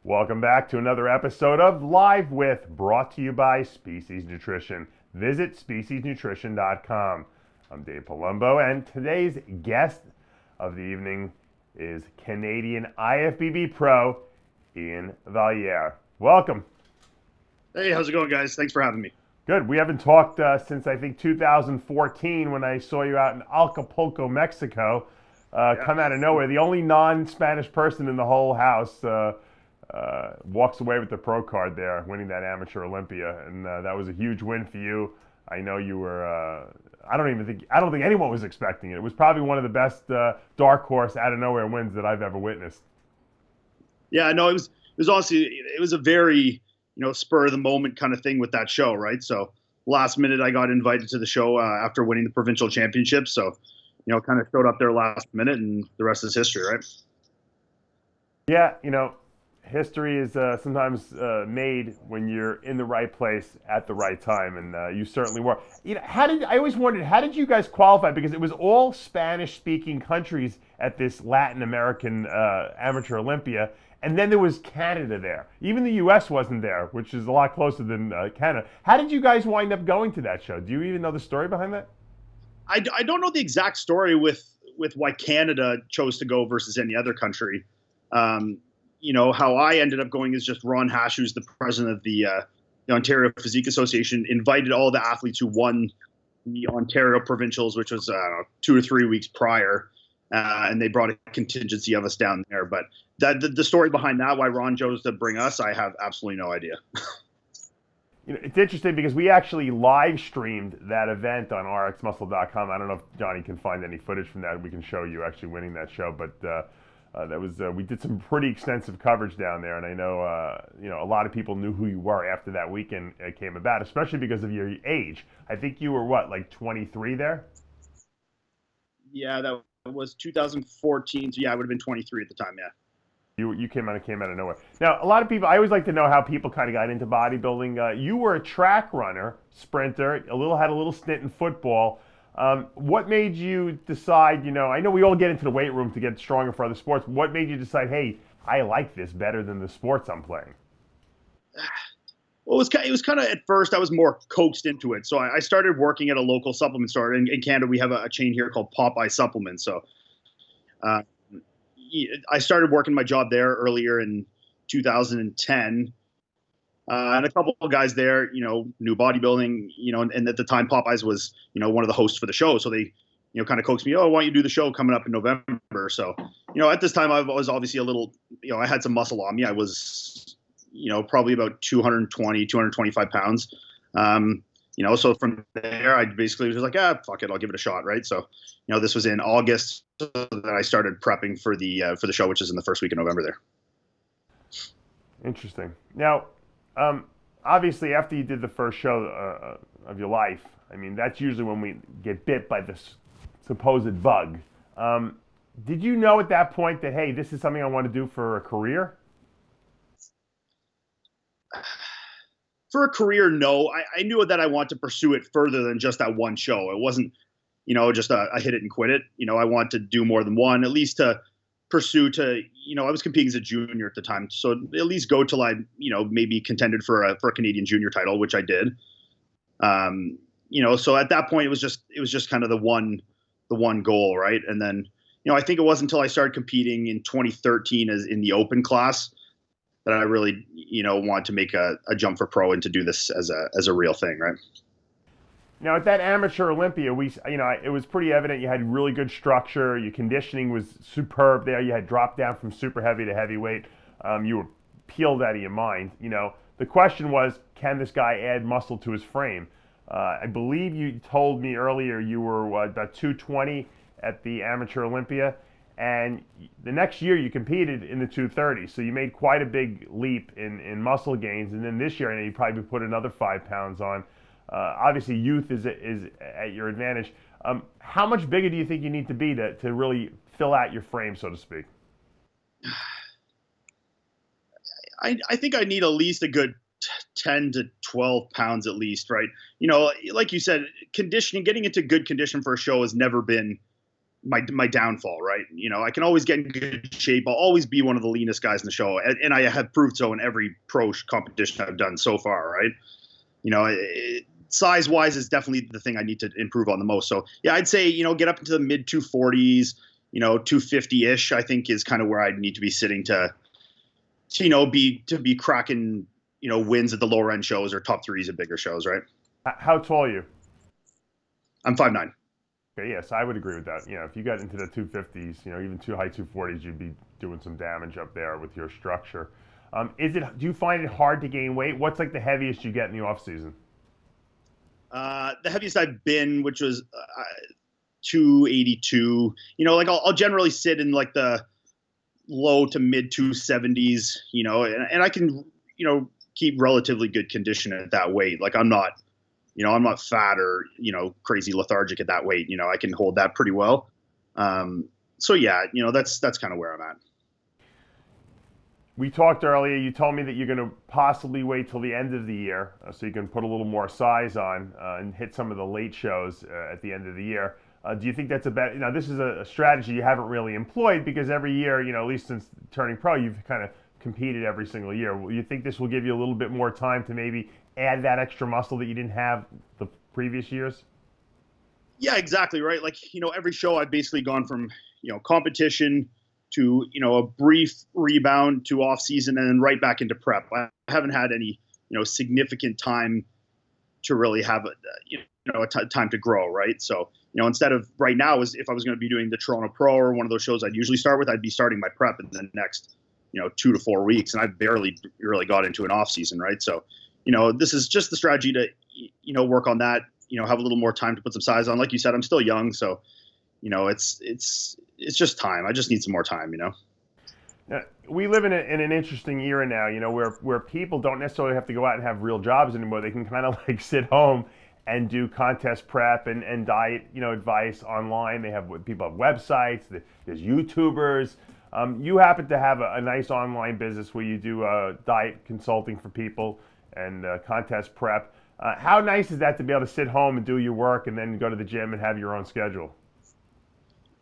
Welcome back to another episode of Live With, brought to you by Species Nutrition. Visit speciesnutrition.com. I'm Dave Palumbo, and today's guest of the evening is Canadian IFBB Pro Iain Valliere. Welcome. Hey, how's it going, guys? Thanks for having me. Good. We haven't talked since I think 2014 when I saw you out in Acapulco, Mexico. Come out of nowhere. The only non-Spanish person in the whole house walks away with the pro card there, winning that amateur Olympia, and that was a huge win for you. I know you were. I don't think anyone was expecting it. It was probably one of the best dark horse out of nowhere wins that I've ever witnessed. Yeah, no, it was honestly, it was a very spur of the moment kind of thing with that show, right? So last minute, I got invited to the show after winning the provincial championship. So kind of showed up there last minute, and the rest is history, right? Yeah, history is sometimes made when you're in the right place at the right time, and you certainly were. I always wondered, how did you guys qualify? Because it was all Spanish-speaking countries at this Latin American amateur Olympia, and then there was Canada there. Even the U.S. wasn't there, which is a lot closer than Canada. How did you guys wind up going to that show? Do you even know the story behind that? I don't know the exact story with why Canada chose to go versus any other country. How I ended up going is just Ron Hash, who's the president of the Ontario Physique Association, invited all the athletes who won the Ontario Provincials, which was 2 or 3 weeks prior, and they brought a contingency of us down there. But the story behind that, why Ron chose to bring us, I have absolutely no idea. It's interesting because we actually live streamed that event on RxMuscle.com. I don't know if Johnny can find any footage from that. We can show you actually winning that show, but that was we did some pretty extensive coverage down there, and I know a lot of people knew who you were after that weekend came about, especially because of your age. I think you were like 23 there. Yeah, that was 2014. So yeah, I would have been 23 at the time. Yeah. You came out of nowhere. Now, a lot of people, I always like to know how people kind of got into bodybuilding. You were a track runner, sprinter, had a little stint in football. What made you decide, I know we all get into the weight room to get stronger for other sports. What made you decide, hey, I like this better than the sports I'm playing? Well, it was kind of, at first, I was more coaxed into it. So I started working at a local supplement store. In Canada, we have a chain here called Popeye Supplements. So I started working my job there earlier in 2010. And a couple of guys there, knew bodybuilding, and at the time Popeyes was, one of the hosts for the show. So they, kind of coaxed me, oh, why don't you do the show coming up in November? So, at this time I was obviously a little, I had some muscle on me. I was, probably about 220, 225 pounds. So from there, I basically was like, fuck it, I'll give it a shot, right? So, this was in August that I started prepping for the show, which is in the first week of November there. Interesting. Now, obviously, after you did the first show of your life, I mean, that's usually when we get bit by this supposed bug. Did you know at that point that, hey, this is something I want to do for a career? For a career, no. I knew that I wanted to pursue it further than just that one show. It wasn't, just a hit it and quit it. I want to do more than one, at least to pursue I was competing as a junior at the time. So at least go till I, maybe contended for a Canadian junior title, which I did. So at that point it was just kind of the one goal. Right. And then, I think it wasn't until I started competing in 2013 as in the open class that I really, wanted to make a jump for pro and to do this as a real thing, right? Now, at that amateur Olympia, it was pretty evident you had really good structure. Your conditioning was superb there. You had dropped down from super heavy to heavyweight. You were peeled out of your mind. The question was, can this guy add muscle to his frame? I believe you told me earlier you were about 220 at the amateur Olympia. And the next year you competed in the 230, so you made quite a big leap in muscle gains. And then this year, I know you probably put another 5 pounds on. Obviously, youth is at your advantage. How much bigger do you think you need to be to really fill out your frame, so to speak? I think I need at least a good 10 to 12 pounds at least, right? Like you said, conditioning, getting into good condition for a show has never been my downfall, right? I can always get in good shape. I'll always be one of the leanest guys in the show, and I have proved so in every pro competition I've done so far, right? Size wise is definitely the thing I need to improve on the most. So yeah, I'd say get up into the mid 240s, 250 ish. I think is kind of where I need to be sitting to be cracking wins at the lower end shows or top threes at bigger shows, right? How tall are you? I'm 5'9". Okay, yes, I would agree with that. If you got into the 250s, even too high 240s, you'd be doing some damage up there with your structure. Do you find it hard to gain weight? What's like the heaviest you get in the off season? The heaviest I've been, which was 282. Like I'll generally sit in like the low to mid 270s. And I can keep relatively good condition at that weight. Like I'm not fat or crazy lethargic at that weight. I can hold that pretty well. So yeah, that's kind of where I'm at. We talked earlier, you told me that you're going to possibly wait till the end of the year so you can put a little more size on and hit some of the late shows at the end of the year. Do you think that's this is a strategy you haven't really employed because every year, at least since turning pro, you've kind of competed every single year. You think this will give you a little bit more time to maybe add that extra muscle that you didn't have the previous years? Yeah, exactly. Right. Like, every show I've basically gone from, competition to, a brief rebound to off season and then right back into prep. I haven't had any, significant time to really have time to grow. Right. So, instead of right now if I was going to be doing the Toronto Pro or one of those shows I'd usually start with, I'd be starting my prep in the next, 2 to 4 weeks. And I barely really got into an off season. Right. So, this is just the strategy to, work on that, have a little more time to put some size on. Like you said, I'm still young. So, it's just time. I just need some more time, Now, we live in an interesting era now, where people don't necessarily have to go out and have real jobs anymore. They can kind of like sit home and do contest prep and diet, advice online. People have websites, there's YouTubers. You happen to have a nice online business where you do diet consulting for people and contest prep. How nice is that to be able to sit home and do your work and then go to the gym and have your own schedule?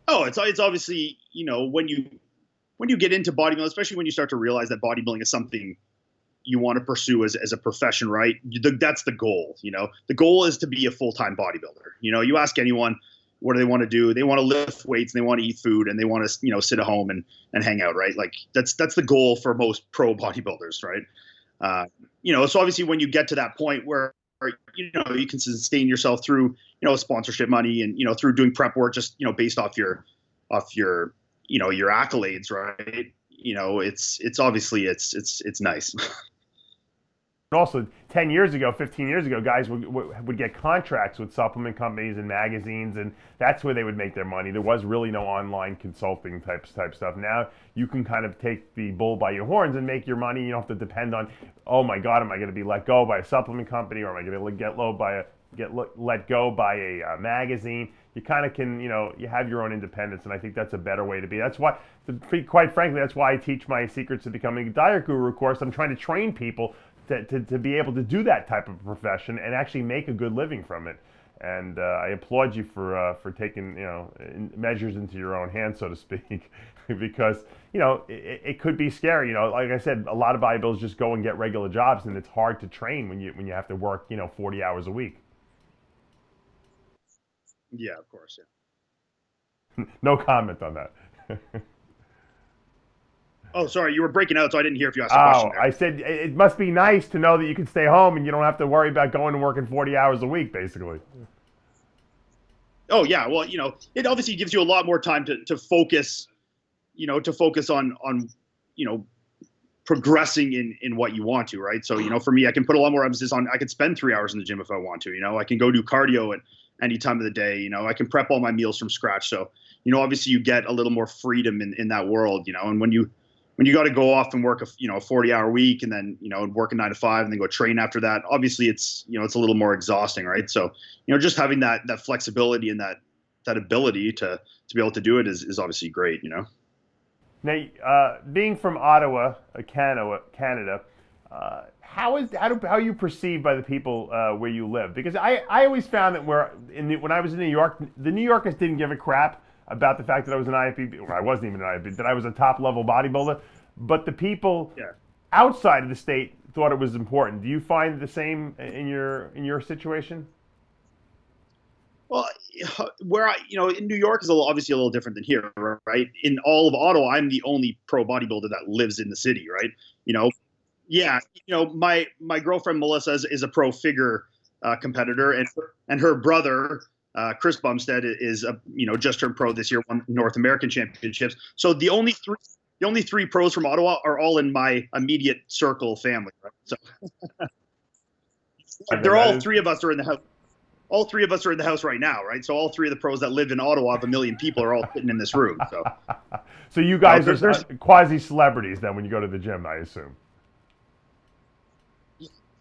Oh, it's obviously, when you get into bodybuilding, especially when you start to realize that bodybuilding is something you want to pursue as a profession, right? That's the goal. The goal is to be a full-time bodybuilder. You ask anyone, what do they want to do? They want to lift weights and they want to eat food and they want to, sit at home and hang out, right? Like that's the goal for most pro bodybuilders, right? So obviously when you get to that point where, you can sustain yourself through, sponsorship money and, through doing prep work, just, based off your, your accolades, right? It's obviously it's nice. Also, 10 years ago, 15 years ago, guys would get contracts with supplement companies and magazines, and that's where they would make their money. There was really no online consulting type stuff. Now you can kind of take the bull by your horns and make your money. You don't have to depend on, oh my God, am I going to be let go by a supplement company, or am I going to get let go by a magazine? You kind of can, you have your own independence, and I think that's a better way to be. That's why, quite frankly, that's why I teach my Secrets to Becoming a Diet Guru course. I'm trying to train people to be able to do that type of profession and actually make a good living from it. And I applaud you for taking measures into your own hands, so to speak, because it could be scary. Like I said, a lot of bodybuilders just go and get regular jobs, and it's hard to train when you have to work 40 hours a week. Yeah, of course. Yeah. No comment on that. Oh, sorry, you were breaking out, so I didn't hear if you asked a question there. I said it must be nice to know that you can stay home and you don't have to worry about going and working 40 hours a week, basically. Oh yeah, well, it obviously gives you a lot more time to focus, on progressing in what you want to, right? So, for me, I can put a lot more emphasis on, I could spend 3 hours in the gym if I want to, I can go do cardio at any time of the day, I can prep all my meals from scratch. So, obviously you get a little more freedom in that world, and when you got to go off and work a 40-hour week and then, work a 9 to 5 and then go train after that, obviously it's, it's a little more exhausting, right? So, just having that flexibility and that ability to be able to do it is obviously great, Now, being from Ottawa, Canada, how are you perceived by the people where you live? Because I always found that when I was in New York, the New Yorkers didn't give a crap about the fact that I was an IFBB, or I wasn't even an IFBB, that I was a top level bodybuilder. But the people Yeah. outside of the state thought it was important. Do you find the same in your situation? Well, where in New York is obviously a little different than here, right? In all of Ottawa, I'm the only pro bodybuilder that lives in the city, right? You know, yeah, my girlfriend Melissa is a pro figure competitor, and her brother Chris Bumstead is just turned pro this year, won North American championships. So the only three pros from Ottawa are all in my immediate circle family, right? So they're all three of us are in the house. All three of us are in the house right now, right? So all three of the pros that live in Ottawa, of a million people, are all sitting in this room. So, so you guys are quasi celebrities then when you go to the gym, I assume.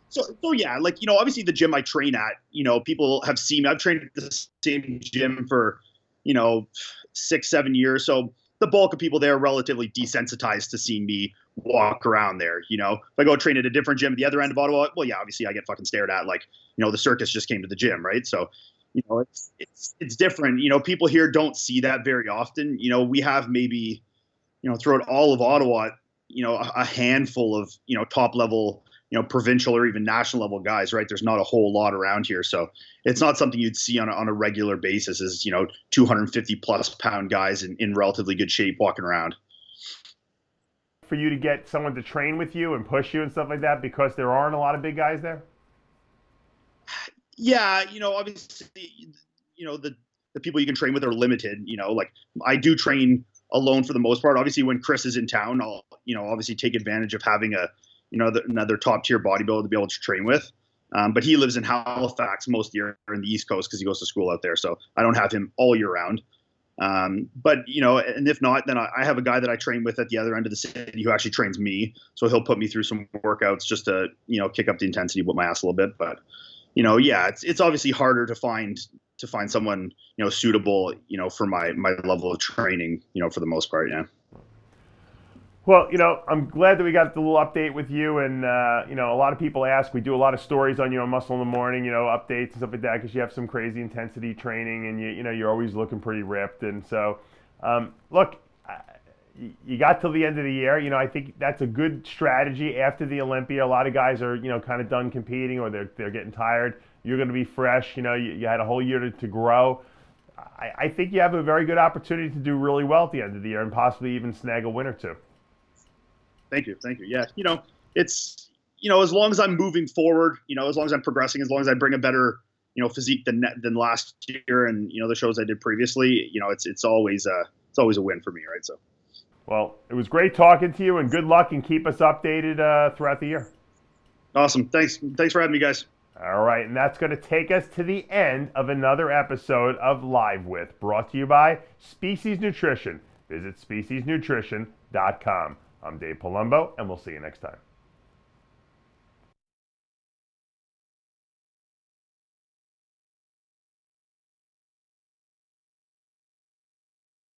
So yeah, like obviously the gym I train at, people have seen me. I've trained at the same gym for 6-7 years. So the bulk of people there are relatively desensitized to seeing me walk around there. If I go train at a different gym at the other end of Ottawa, well, yeah, obviously I get fucking stared at like, the circus just came to the gym, right? So, it's different. People here don't see that very often. We have maybe, throughout all of Ottawa, a handful of, top level, provincial or even national level guys, right? There's not a whole lot around here. So it's not something you'd see on a regular basis as, 250 plus pound guys in relatively good shape walking around. For you to get someone to train with you and push you and stuff like that, because there aren't a lot of big guys there? Yeah, obviously, the people you can train with are limited. Like I do train alone for the most part. Obviously, when Chris is in town, I'll, obviously take advantage of having another top tier bodybuilder to be able to train with. But he lives in Halifax most of the year in the East Coast because he goes to school out there. So I don't have him all year round. But and if not, then I have a guy that I train with at the other end of the city who actually trains me. So he'll put me through some workouts just to, kick up the intensity, whip my ass a little bit. But, yeah, it's obviously harder to find someone, suitable, for my level of training, for the most part. Yeah. Well, I'm glad that we got the little update with you. And, a lot of people ask, we do a lot of stories on you on Muscle in the Morning, updates and stuff like that, because you have some crazy intensity training and you're always looking pretty ripped. And so, look, you got till the end of the year. I think that's a good strategy after the Olympia. A lot of guys are, kind of done competing or they're getting tired. You're going to be fresh. You had a whole year to grow. I think you have a very good opportunity to do really well at the end of the year and possibly even snag a win or two. Thank you. Yeah. It's, as long as I'm moving forward, as long as I'm progressing, as long as I bring a better, physique than last year and, the shows I did previously, it's always a win for me. Right. So. Well, it was great talking to you and good luck and keep us updated throughout the year. Awesome. Thanks for having me, guys. All right. And that's going to take us to the end of another episode of Live With, brought to you by Species Nutrition. Visit speciesnutrition.com. I'm Dave Palumbo, and we'll see you next time.